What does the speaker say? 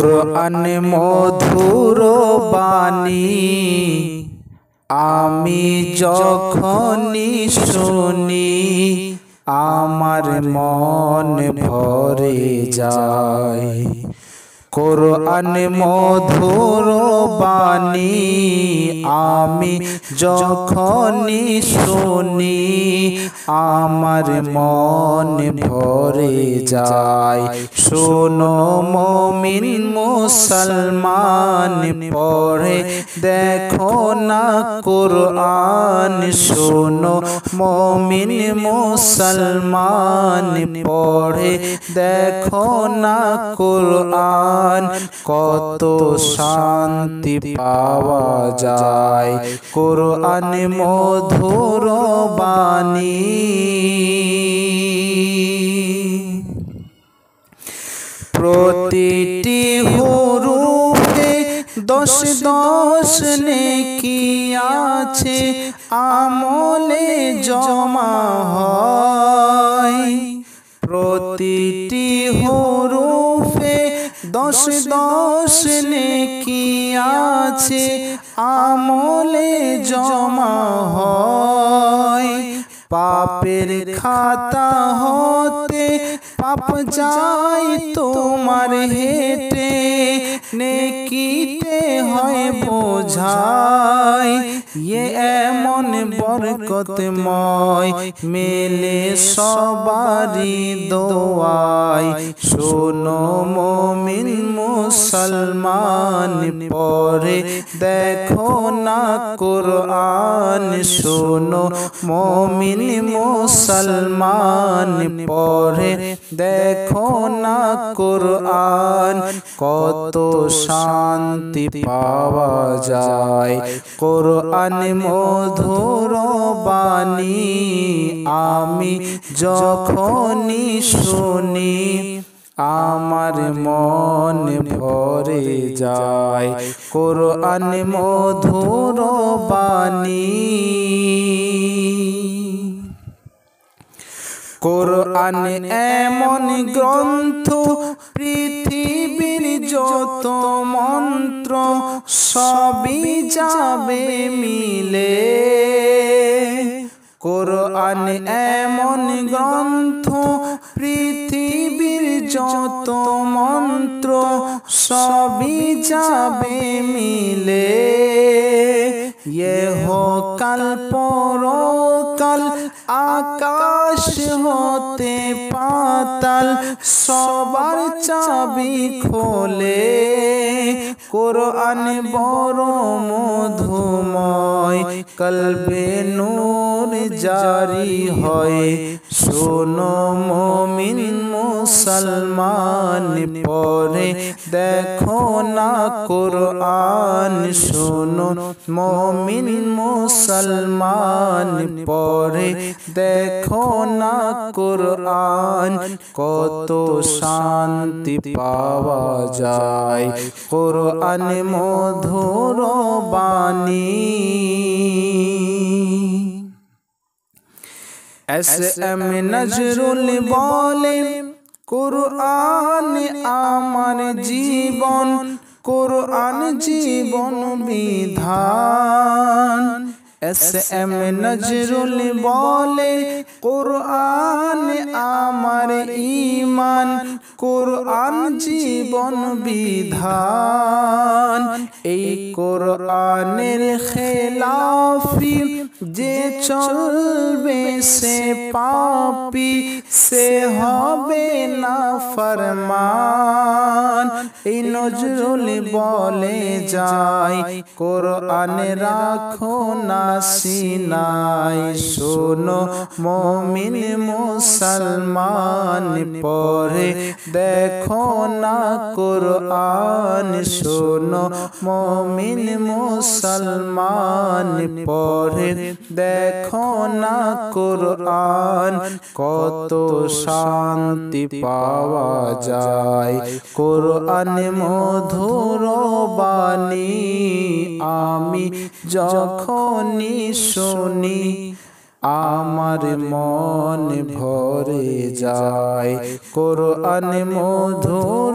কোরআন মধুর বাণী আমি যখনই শুনি আমার মন ভরে যায়। কোরআন মধুর বাণী আমি যখনই শুনি আমার মন ভরে যায়। শোনো মুমিন মুসলমান পড়ে দেখো না কোরআন। শোনো মুমিন মুসলমান পড়ে দেখো না কোরআন। কত শান্তি পাওয়া যায় কোরআন মধুর বাণী। প্রতিটি হুরুফে 10 নেকি আছে আমলে জমা হয়। প্রতিটি হুরুফে 10 নেকি আছে আমলে জমা হয়। পাপের খাতা হতে পাপ যায় তোমার হেঁটে নেকিতে হয় বোঝাই। এমন বরকতময় মেলে সবারই দোয়ায়। শোনো মুমিন মুসলমান পড়ে দেখো না কোরআন। শোনো মুমিন মুসলমান পড়ে দেখো না কোরআন। কত শান্তি পাওয়া যায় কোরআন মধুর বাণী আমি যখনই শুনি আমার মন ভরে যায়। কোরআন মধুর বাণী। কোরআন এমন গ্রন্থ পৃথিবীর যত মন্ত্র সবই যাবে মিলে। কোরআন এমন গ্রন্থ পৃথিবীর যত মন্ত্র সবই যাবে মিলে। ইহকাল পরকাল আকাশ হতে পাতাল সবার চাবি খোলে। কোরআন বড় মধুময় কলবে নূর জারি হয়। শোনো মুমিন মুসলমান পড়ে দেখো না কোরআন। শোনো মুমিন মুসলমান পড়ে দেখো না কোরআন। কত শান্তি পাওয়া যায় কোরআন মধুর বাণী। এস.এম. নজরুল বলেন কোরআন আমার জীবন, কোরআন জীবন বিধান। এস.এম. নজরুল বলে কোরআন আমার ঈমান, কোরআন জীবন বিধান। এই কোরআনের খেলাফি যে চলবে সে পাপী, সে হবে না ফরমান। এই নজরুল বলে যায় কোরআন রাখো না সিনায়। শোনো মুমিন মুসলমান পড়ে দেখো না কোরআন। শোনো মুমিন মুসলমান পড়ে দেখো না কোরআন। কত শান্তি পাওয়া যায় কোরআন মধুর বাণী আমি যখনই শুনি আমার মন ভরে যায়। কোরআন মধুর